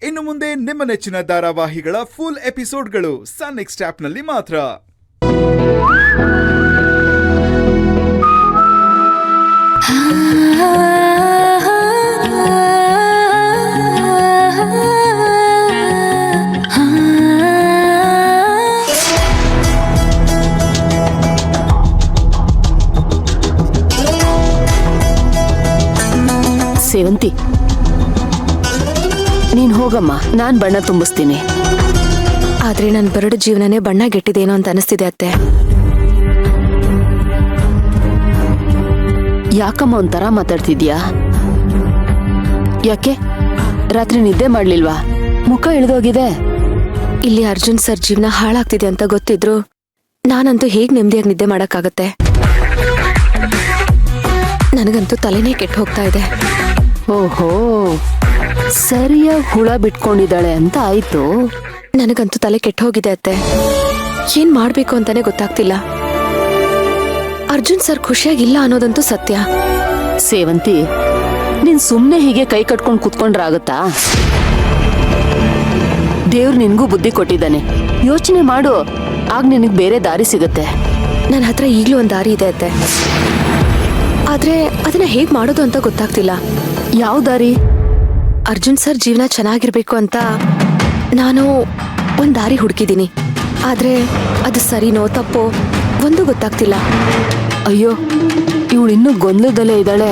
ಇನ್ನು ಮುಂದೆ ನಿಮ್ಮ ನೆಚ್ಚಿನ ಧಾರಾವಾಹಿಗಳ ಫುಲ್ ಎಪಿಸೋಡ್ಗಳು ಸನ್ ನೆಕ್ಸ್ಟ್ ಆಪ್ನಲ್ಲಿ ಮಾತ್ರ. ಸೇವಂತಿ, ನೀನ್ ಹೋಗಮ್ಮ, ನಾನ್ ಬಣ್ಣ ತುಂಬಿಸ್ತೀನಿ. ಆದ್ರೆ ನನ್ ಬರಡು ಜೀವನನೇ ಬಣ್ಣ ಗೆಟ್ಟಿದೇನೋ ಅಂತ ಅನಿಸ್ತಿದೆ ಅತ್ತೆ. ಯಾಕಮ್ಮ ಒಂಥರ ಮಾತಾಡ್ತಿದ್ಯಾ? ಯಾಕೆ ರಾತ್ರಿ ನಿದ್ದೆ ಮಾಡ್ಲಿಲ್ವಾ? ಮುಖ ಇಳಿದೋಗಿದೆ. ಇಲ್ಲಿ ಅರ್ಜುನ್ ಸರ್ ಜೀವನ ಹಾಳಾಗ್ತಿದೆ ಅಂತ ಗೊತ್ತಿದ್ರು ನಾನಂತೂ ಹೇಗ್ ನೆಮ್ಮದಿಯಾಗಿ ನಿದ್ದೆ ಮಾಡಕ್ಕಾಗತ್ತೆ? ನನಗಂತೂ ತಲೆನೇ ಕೆಟ್ಟು ಹೋಗ್ತಾ ಇದೆ. ಓಹೋ, ಸರಿಯಾಗಿ ಹುಳ ಬಿಟ್ಕೊಂಡಿದ್ದಾಳೆ ಅಂತ ಆಯ್ತು. ನನಗಂತೂ ತಲೆ ಕೆಟ್ಟು ಹೋಗಿದೆ ಅತ್ತೆ. ಏನ್ ಮಾಡ್ಬೇಕು ಅಂತಾನೆ ಗೊತ್ತಾಗ್ತಿಲ್ಲ. ಅರ್ಜುನ್ ಸರ್ ಖುಷಿಯಾಗಿಲ್ಲ ಅನ್ನೋದಂತೂ ಸತ್ಯ. ಸೇವಂತಿ, ನೀನ್ ಸುಮ್ನೆ ಹೀಗೆ ಕೈ ಕಟ್ಕೊಂಡ್ ಕುತ್ಕೊಂಡ್ರಾಗತ್ತಾ? ದೇವ್ರು ನಿನ್ಗೂ ಬುದ್ಧಿ ಕೊಟ್ಟಿದ್ದಾನೆ, ಯೋಚನೆ ಮಾಡು, ಆಗ ನಿನಗ್ ಬೇರೆ ದಾರಿ ಸಿಗತ್ತೆ. ನನ್ನ ಹತ್ರ ಈಗ್ಲೂ ಒಂದ್ ದಾರಿ ಇದೆ ಅತ್ತೆ, ಆದ್ರೆ ಅದನ್ನ ಹೇಗ್ ಮಾಡೋದು ಅಂತ ಗೊತ್ತಾಗ್ತಿಲ್ಲ. ಯಾವ ದಾರಿ? ಅರ್ಜುನ್ ಸರ್ ಜೀವನ ಚೆನ್ನಾಗಿರ್ಬೇಕು ಅಂತ ನಾನು ಒಂದ್ ದಾರಿ ಹುಡುಕಿದೀನಿ. ಆದ್ರೆ ಅದು ಸರಿನೋ ತಪ್ಪೋ ಒಂದು ಗೊತ್ತಾಗ್ತಿಲ್ಲ. ಅಯ್ಯೋ, ಇವಳು ಇನ್ನೂ ಗೊಂದಲದಲ್ಲೇ ಇದ್ದಾಳೆ.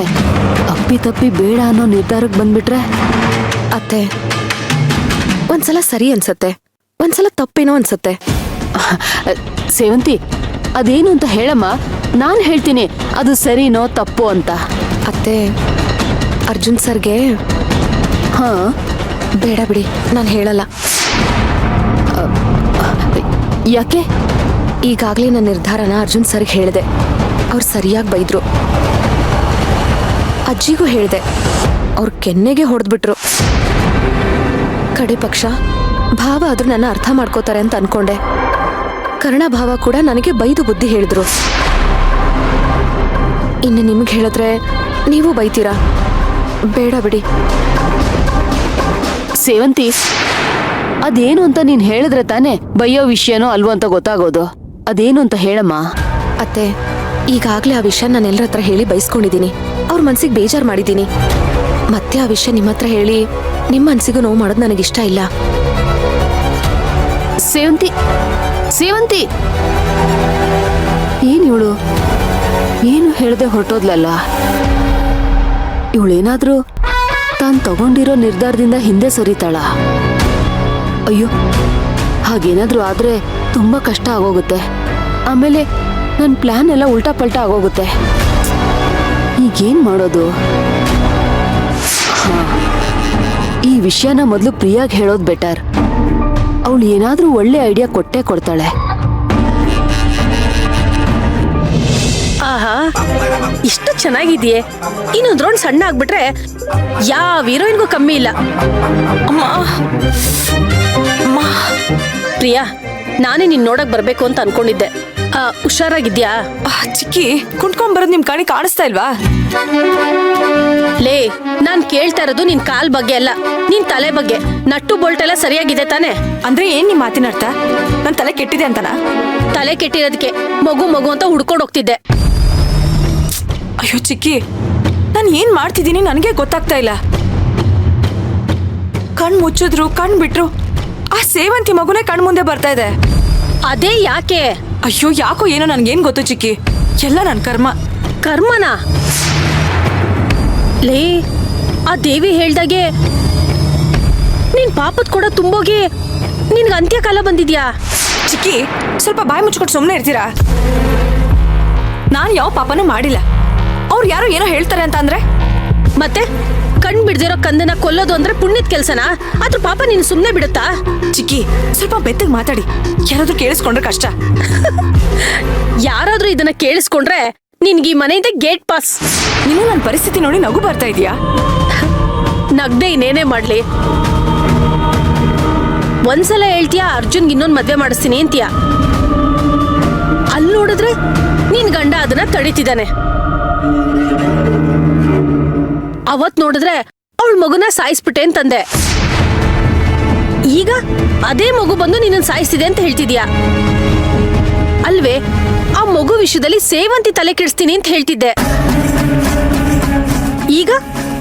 ಅಪ್ಪಿ ತಪ್ಪಿ ಬೇಡ ಅನ್ನೋ ನಿರ್ಧಾರಕ್ಕೆ ಬಂದ್ಬಿಟ್ರೆ? ಅತ್ತೆ, ಒಂದ್ಸಲ ಸರಿ ಅನ್ಸತ್ತೆ, ಒಂದ್ಸಲ ತಪ್ಪೇನೋ ಅನ್ಸತ್ತೆ. ಸೇವಂತಿ, ಅದೇನು ಅಂತ ಹೇಳಮ್ಮ, ನಾನು ಹೇಳ್ತೀನಿ ಅದು ಸರಿನೋ ತಪ್ಪು ಅಂತ. ಅತ್ತೆ, ಅರ್ಜುನ್ ಸರ್ಗೆ ಹಾ ಬೇಡ ಬಿಡಿ, ನಾನು ಹೇಳಲ್ಲ. ಯಾಕೆ? ಈಗಾಗ್ಲೇ ನನ್ನ ನಿರ್ಧಾರನ ಅರ್ಜುನ್ ಸರ್ಗೆ ಹೇಳಿದೆ. ಅವ್ರು ಸರಿಯಾಗಿ ಬೈದ್ರು. ಅಜ್ಜಿಗೂ ಹೇಳಿದೆ, ಅವ್ರ ಕೆನ್ನೆಗೆ ಹೊಡೆದ್ಬಿಟ್ರು. ಕಡೆ ಪಕ್ಷ ಭಾವ ಆದ್ರೂ ನನ್ನ ಅರ್ಥ ಮಾಡ್ಕೋತಾರೆ ಅಂತ ಅನ್ಕೊಂಡೆ. ಕರ್ಣ ಭಾವ ಕೂಡ ನನಗೆ ಬೈದು ಬುದ್ಧಿ ಹೇಳಿದ್ರು. ಇನ್ನು ನಿಮ್ಗೆ ಹೇಳಿದ್ರೆ ನೀವು ಬೈತೀರಾ? ಬೇಡ ಬಿಡಿ. ಸೇವಂತಿ, ಅದೇನು ಅಂತ ನೀನ್ ಹೇಳಿದ್ರೆ ತಾನೇ ಬೈಯೋ ವಿಷಯನೋ ಅಲ್ವೋ ಅಂತ ಗೊತ್ತಾಗೋದು. ಅದೇನು ಅಂತ ಹೇಳಮ್ಮ. ಅತ್ತೆ, ಈಗಾಗ್ಲೇ ಆ ವಿಷಯ ನಾನು ಎಲ್ಲರ ಹತ್ರ ಹೇಳಿ ಬೈಸ್ಕೊಂಡಿದ್ದೀನಿ. ಅವ್ರ ಮನ್ಸಿಗೆ ಬೇಜಾರು ಮಾಡಿದ್ದೀನಿ. ಮತ್ತೆ ಆ ವಿಷಯ ನಿಮ್ಮ ಹತ್ರ ಹೇಳಿ ನಿಮ್ಮ ಮನ್ಸಿಗೂ ನೋವು ಮಾಡೋದು ನನಗಿಷ್ಟ ಇಲ್ಲ. ಸೇವಂತಿ, ಸೇವಂತಿ, ಏನ್ ಇವಳು ಏನು ಹೇಳದೆ ಹೊರಟೋದ್ಲಲ್ಲ? ಇವಳೇನಾದ್ರೂ ತಾನು ತಗೊಂಡಿರೋ ನಿರ್ಧಾರದಿಂದ ಹಿಂದೆ ಸರಿತಾಳ? ಅಯ್ಯೋ, ಹಾಗೇನಾದ್ರೂ ಆದ್ರೆ ತುಂಬಾ ಕಷ್ಟ ಆಗೋಗುತ್ತೆ. ಆಮೇಲೆ ನನ್ನ ಪ್ಲಾನ್ ಎಲ್ಲ ಉಲ್ಟಾ ಪಲ್ಟಾ ಆಗೋಗುತ್ತೆ. ಈಗೇನ್ ಮಾಡೋದು? ಈ ವಿಷಯನ ಮೊದಲು ಪ್ರಿಯಾಗ್ ಹೇಳೋದು ಬೆಟರ್. ಅವಳು ಏನಾದ್ರೂ ಒಳ್ಳೆ ಐಡಿಯಾ ಕೊಟ್ಟೇ ಕೊಡ್ತಾಳೆ. ಆಹಾ, ಇಷ್ಟು ಚೆನ್ನಾಗಿದೆಯೇ. ಇನ್ನೊಂದ್ ರೌಂಡ್ ಸಣ್ಣ ಆಗ್ಬಿಟ್ರೆ ಯಾವ ಹೀರೋಯಿನ್ಗೂ ಕಮ್ಮಿ ಇಲ್ಲ. ಪ್ರಿಯಾ, ನಾನೇ ನಿನ್ ನೋಡಕ್ ಬರ್ಬೇಕು ಅಂತ ಅನ್ಕೊಂಡಿದ್ದೆ. ಹುಷಾರಾಗಿದ್ಯಾ? ಚಿಕ್ಕಿ, ಕುಂಟ್ಕೊಂಡ್ ನಿಮ್ ಕಣಿ ಕಾಣಿಸ್ತಾ ಇಲ್ವಾ? ಲೇ, ನಾನ್ ಕೇಳ್ತಾ ಇರೋದು ನಿನ್ ಕಾಲ್ ಬಗ್ಗೆ ಅಲ್ಲ, ನಿನ್ ತಲೆ ಬಗ್ಗೆ. ನಟ್ಟು ಬೋಲ್ಟ್ ಎಲ್ಲ ಸರಿಯಾಗಿದೆ ತಾನೆ? ಅಂದ್ರೆ ಏನ್ ನಿಮ್ ಮಾತಿನ ಅರ್ಥ? ನನ್ ತಲೆ ಕೆಟ್ಟಿದೆ ಅಂತನಾ? ತಲೆ ಕೆಟ್ಟಿರೋದಕ್ಕೆ ಮಗು ಮಗು ಅಂತ ಹುಡ್ಕೊಂಡ್ ಹೋಗ್ತಿದ್ದೆ. ಅಯ್ಯೋ ಚಿಕ್ಕಿ, ನಾನು ಏನ್ ಮಾಡ್ತಿದ್ದೀನಿ ನನಗೆ ಗೊತ್ತಾಗ್ತಾ ಇಲ್ಲ. ಕಣ್ ಮುಚ್ಚಿದ್ರು ಕಣ್ ಬಿಟ್ರು ಆ ಸೇವಂತಿ ಮಗುನೇ ಕಣ್ ಮುಂದೆ ಬರ್ತಾ ಇದೆ. ಅದೇ ಯಾಕೆ? ಅಯ್ಯೋ ಯಾಕೋ ಏನೋ ನನ್ಗೇನ್ ಗೊತ್ತು ಚಿಕ್ಕಿ, ಎಲ್ಲ ನನ್ ಕರ್ಮ. ಕರ್ಮನಾ? ಲೇ, ಆ ದೇವಿ ಹೇಳ್ದಾಗೆ ನೀನ್ ಪಾಪದ ಕೂಡ ತುಂಬೋಗಿ ನಿನ್ಗೆ ಅಂತ್ಯಕಾಲ ಬಂದಿದ್ಯಾ? ಚಿಕ್ಕಿ, ಸ್ವಲ್ಪ ಬಾಯಿ ಮುಚ್ಕೊಂಡು ಸುಮ್ಮನೆ ಇರ್ತೀರಾ? ನಾನು ಯಾವ ಪಾಪನೂ ಮಾಡಿಲ್ಲ. ಅವ್ರು ಯಾರೋ ಏನೋ ಹೇಳ್ತಾರೆ ಅಂತ ಅಂದ್ರೆ ಮತ್ತೆ ಕಣ್ ಬಿಡ್ದಿರೋ ಕಂದನ ಕೊಲ್ಲೋದು ಅಂದ್ರೆ ಪುಣ್ಯದ ಕೆಲ್ಸನಾ? ಅದ್ರ ಪಾಪ ನೀನು ಸುಮ್ನೆ ಬಿಡುತ್ತಾ? ಚಿಕ್ಕಿ, ಸ್ವಲ್ಪ ಬೆತ್ತಗ್ ಮಾತಾಡಿ, ಯಾರಾದ್ರೂ ಕೇಳಿಸ್ಕೊಂಡ್ರೆ ಕಷ್ಟ. ಯಾರಾದ್ರೂ ಇದನ್ನ ಕೇಳಿಸ್ಕೊಂಡ್ರೆ ನಿನ್ಗೆ ಈ ಮನೆಯಿಂದ ಗೇಟ್ ಪಾಸ್. ನೀನು ನನ್ನ ಪರಿಸ್ಥಿತಿ ನೋಡಿ ನಗು ಬರ್ತಾ ಇದೀಯಾ? ನಗ್ದೆ ಇನ್ನೇನೇ ಮಾಡ್ಲಿ? ಒಂದ್ಸಲ ಹೇಳ್ತೀಯಾ ಅರ್ಜುನ್ಗೆ ಇನ್ನೊಂದು ಮದ್ವೆ ಮಾಡಿಸ್ತೀನಿ ಅಂತೀಯ, ಅಲ್ಲಿ ನೋಡಿದ್ರೆ ನಿನ್ ಗಂಡ ಅದನ್ನ ತಡೀತಿದ್ದಾನೆ. ಅವತ್ ನೋಡಿದ್ರೆ ಅವಳ ಮಗುನ ಸಾಯಿಸ್ಬಿಟ್ಟೆ ಅಂತಂದೆ. ಈಗ ಅದೇ ಮಗು ಬಂದು ನಿನ್ನನ್ನು ಸಾಯಿಸ್ತಿದೆ ಅಂತ ಹೇಳ್ತಿದ್ಯಾ ಅಲ್ವೇ? ಆ ಮಗು ವಿಷಯದಲ್ಲಿ ಸೇವಂತಿ ತಲೆ ಕೆಡಿಸ್ತೀನಿ ಅಂತ ಹೇಳ್ತಿದ್ದೆ. ಈಗ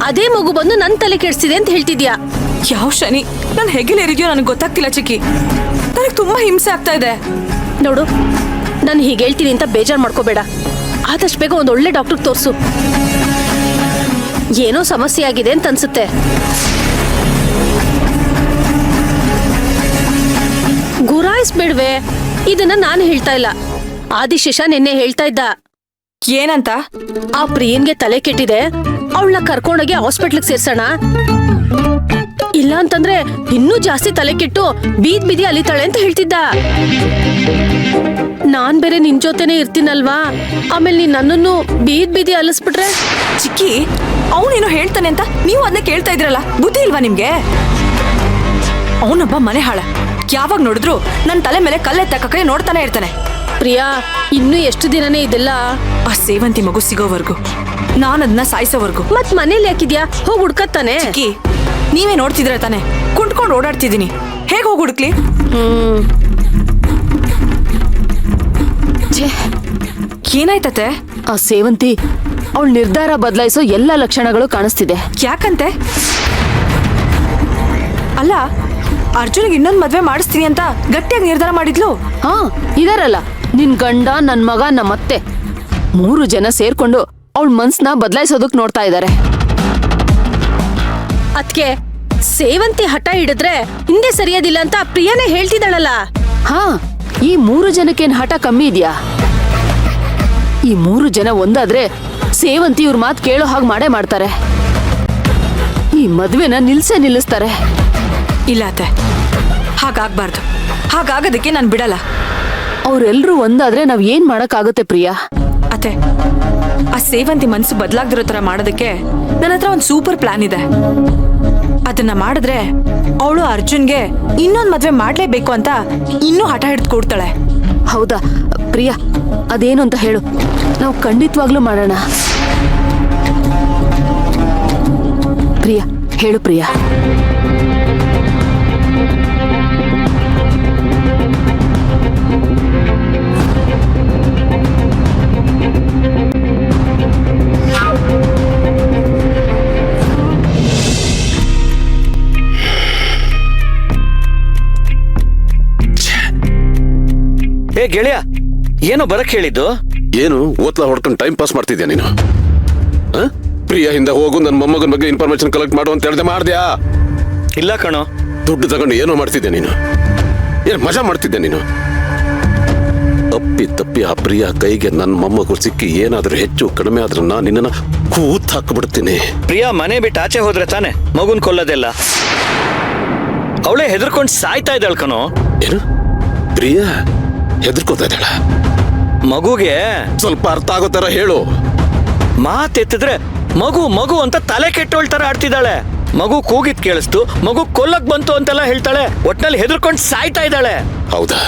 ಅದೇ ಮಗು ಬಂದು ನನ್ ತಲೆ ಕೆಡಿಸ್ತಿದೆ ಅಂತ ಹೇಳ್ತಿದ್ಯಾ. ಯಾವ ಶನಿ ನಾನು ಹೆಗಲೇರಿದ್ಯೋ ನನಗೆ ಗೊತ್ತಾಗ್ತಿಲ್ಲ ಚಿಕ್ಕಿ. ನನಗೆ ತುಂಬಾ ಹಿಂಸೆ ಆಗ್ತಾ ಇದೆ. ನೋಡು, ನಾನು ಹೀಗೆ ಹೇಳ್ತೀನಿ ಅಂತ ಬೇಜಾರು ಮಾಡ್ಕೋಬೇಡ. ಆದಷ್ಟು ಬೇಗ ಒಂದು ಒಳ್ಳೆ ಡಾಕ್ಟರ್ ತೋರ್ಸು. ಏನೋ ಸಮಸ್ಯೆ ಆಗಿದೆ ಅಂತ ಅನ್ಸುತ್ತೆ. ಗುರಾಯಿಸ್ಬೇಡ್ವೆ, ಇದನ್ನ ನಾನು ಹೇಳ್ತಾ ಇಲ್ಲ. ಆದಿಶೇಷ ನಿನ್ನೆ ಹೇಳ್ತಾ ಇದ್ದ. ಏನಂತ? ಆ ಪ್ರಿಯನ್ಗೆ ತಲೆ ಕೆಟ್ಟಿದೆ, ಅವಳನ್ನ ಕರ್ಕೊಂಡೋಗಿ ಹಾಸ್ಪಿಟ್ಲಿಗೆ ಸೇರ್ಸೋಣ. ಇಲ್ಲ ಅಂತಂದ್ರೆ ಇನ್ನೂ ಜಾಸ್ತಿ ತಲೆ ಕೆಟ್ಟು ಬೀದ್ ಬೀದಿ ಅಲಿತಾಳೆ ಅಂತ ಹೇಳ್ತಿದ್ದ. ನಾನ್ ಬೇರೆ ನಿನ್ ಜೊತೆನೆ ಇರ್ತೀನಲ್ವಾ, ಆಮೇಲೆ ನೀನ್ ನನ್ನನ್ನು ಬೀದ್ ಬೀದಿ ಅಲಿಸ್ಬಿಟ್ರೆ. ಚಿಕ್ಕಿ, ಅವನೇನೋ ಹೇಳ್ತಾನೆ ಅಂತ ನೀವು ಅದನ್ನ ಕೇಳ್ತಾ ಇದ್ರಲ್ಲ, ಬುದ್ಧಿ ಇಲ್ವಾ ನಿಮ್ಗೆ? ಅವನೊಬ್ಬ ಮನೆ ಹಾಳ. ಯಾವಾಗ ನೋಡಿದ್ರು ನನ್ನ ತಲೆ ಮೇಲೆ ಕಲ್ಲೆತ್ತಕ್ಕೆ ನೋಡ್ತಾನೆ ಇರ್ತಾನೆ. ಪ್ರಿಯಾ, ಇನ್ನೂ ಎಷ್ಟು ದಿನನೇ ಇದೆಲ್ಲ? ಆ ಸೇವಂತಿ ಮಗು ಸಿಗೋವರ್ಗು, ನಾನದನ್ನ ಸಾಯಿಸೋವರ್ಗು. ಮತ್ ಮನೇಲಿ ಯಾಕಿದ್ಯಾ? ಹೋಗ್ ಹುಡ್ಕತ್ತಾನೆ. ಚಿಕ್ಕಿ, ನೀವೇ ನೋಡ್ತಿದ್ರ ತಾನೆ, ಕುಂಟ್ಕೊಂಡು ಓಡಾಡ್ತಿದ್ದೀನಿ. ಹೇಗ್ ಹೋಗಿ ಹುಡುಕ್ಲಿ? ಏನಾಯ್ತತೆ? ಆ ಸೇವಂತಿ ಅವಳ ನಿರ್ಧಾರ ಬದಲಾಯಿಸೋ ಎಲ್ಲ ಲಕ್ಷಣಗಳು ಕಾಣಿಸ್ತಿದೆ. ಯಾಕಂತೆ? ಅಲ್ಲ, ಅರ್ಜುನ್ಗೆ ಇನ್ನೊಂದು ಮದ್ವೆ ಮಾಡಿಸ್ತೀನಿ ಅಂತ ಗಟ್ಟಿಯಾಗಿ ನಿರ್ಧಾರ ಮಾಡಿದ್ಲು. ಹಾ, ಇದಾರಲ್ಲ ನಿನ್ ಗಂಡ, ನನ್ ಮಗ, ನಮ್ಮತ್ತೆ, 3 ಜನ ಸೇರ್ಕೊಂಡು ಅವಳ ಮನ್ಸ್ನ ಬದಲಾಯಿಸೋದಕ್ ನೋಡ್ತಾ ಇದ್ದಾರೆ. ಅದ್ಕೆ ಸೇವಂತಿ ಹಠ ಹಿಡಿದ್ರೆ ಹಿಂದೆ ಸರಿಯೋದಿಲ್ಲ ಅಂತ ಪ್ರಿಯಾನೇ ಹೇಳ್ತಿದ್ದಾಳಲ್ಲ. ಹಾ, ಈ 3 ಜನಕ್ಕೇನ್ ಹಠ ಕಮ್ಮಿ ಇದ್ಯಾ? ಈ 3 ಜನ ಒಂದಾದ್ರೆ ಸೇವಂತಿ ಇವ್ರ ಮಾತ್ ಕೇಳೋ ಹಾಗೆ ಮಾಡೇ ಮಾಡ್ತಾರೆ. ಈ ಮದ್ವೆನ ನಿಲ್ಲಿಸ್ತಾರೆ. ಇಲ್ಲ ಅತ್ತೆ, ಹಾಗಾಗ್ಬಾರ್ದು. ಹಾಗಾಗೋದಕ್ಕೆ ನಾನು ಬಿಡಲ್ಲ. ಅವ್ರೆಲ್ರೂ ಒಂದಾದ್ರೆ ನಾವ್ ಏನ್ ಮಾಡಕ್ಕಾಗುತ್ತೆ ಪ್ರಿಯಾ? ಅತ್ತೆ, ಆ ಸೇವಂತಿ ಮನ್ಸು ಬದಲಾಗ್ದಿರೋ ತರ ಮಾಡೋದಕ್ಕೆ ನನ್ನ ಹತ್ರ ಒಂದು ಸೂಪರ್ ಪ್ಲಾನ್ ಇದೆ. ಅದನ್ನ ಮಾಡಿದ್ರೆ ಅವಳು ಅರ್ಜುನ್ಗೆ ಇನ್ನೊಂದು ಮದ್ವೆ ಮಾಡ್ಲೇಬೇಕು ಅಂತ ಇನ್ನೂ ಹಠ ಹಿಡಿದು ಕೊಡ್ತಾಳೆ. ಹೌದಾ ಪ್ರಿಯಾ, ಅದೇನು ಅಂತ ಹೇಳು, ನಾವು ಖಂಡಿತವಾಗ್ಲೂ ಮಾಡೋಣ. ಪ್ರಿಯಾ, ಹೇಳು ಪ್ರಿಯಾ. ಏ ಗೆಳೆಯ, ಏನೋ ಬರಕ್ ಹೇಳಿದ್ದು? ಏನು ಓತ್ಲಾ ಹೊಡ್ಕೊಂಡು ಟೈಮ್ ಪಾಸ್ ಮಾಡ್ತಿದ್ಯಾ ನೀನು? ಪ್ರಿಯಾ ಹಿಂದೆ ಹೋಗು, ನನ್ನ ಮೊಮ್ಮಗನ ಬಗ್ಗೆ ಇನ್ಫಾರ್ಮೇಶನ್ ಕಲೆಕ್ಟ್ ಮಾಡು ಅಂತ ಹೇಳ್ದೆ, ಮಾಡ್ದ್ಯಾ? ಇಲ್ಲ ಕಣೋ. ದುಡ್ಡು ತಗೊಂಡು ಏನೋ ಮಾಡ್ತಿದ್ದೆ ನೀನು? ಏನು ಮಜಾ ಮಾಡ್ತಿದ್ದೆ ನೀನು? ಅಪ್ಪಿ ತಪ್ಪಿ ಆ ಪ್ರಿಯಾ ಕೈಗೆ ನನ್ನ ಮೊಮ್ಮಗು ಸಿಕ್ಕಿ ಏನಾದ್ರೂ ಹೆಚ್ಚು ಕಡಿಮೆ ಆದ್ರೂ ನಾನು ನಿನ್ನ ಕೂತ್ ಹಾಕ್ಬಿಡ್ತೀನಿ. ಪ್ರಿಯಾ ಮನೆ ಬಿಟ್ಟು ಆಚೆ ಹೋದ್ರೆ ತಾನೆ ಮಗುನ್ ಕೊಲ್ಲೋದೆಲ್ಲ. ಅವಳೇ ಹೆದರ್ಕೊಂಡು ಸಾಯ್ತಾ ಇದ್ದಾಳ ಕಣೋ. ಏನು? ಪ್ರಿಯಾ ಹೆದರ್ಕೋತಾ ಇದ್ದಾಳ? ಮಗುಗೆ ಸ್ವಲ್ಪ ಅರ್ಥ ಆಗೋ ತರ ಹೇಳು. ಮಾತೆತ್ತಿದ್ರೆ ಮಗು ಮಗು ಅಂತ ತಲೆ ಕೆಟ್ಟೋಳ್ ತರ ಆಡ್ತಿದ್ದಾಳೆ. ಮಗು ಕೂಗಿದ್ ಕೇಳಿಸ್ತು, ಮಗು ಕೊಲ್ಲಕ್ ಬಂತು ಅಂತೆಲ್ಲ ಹೇಳ್ತಾಳೆ. ಒಟ್ನಲ್ಲಿ ಹೆದರ್ಕೊಂಡು ಸಾಯ್ತಾ ಇದ್ದಾಳೆ. ಹೌದಾ?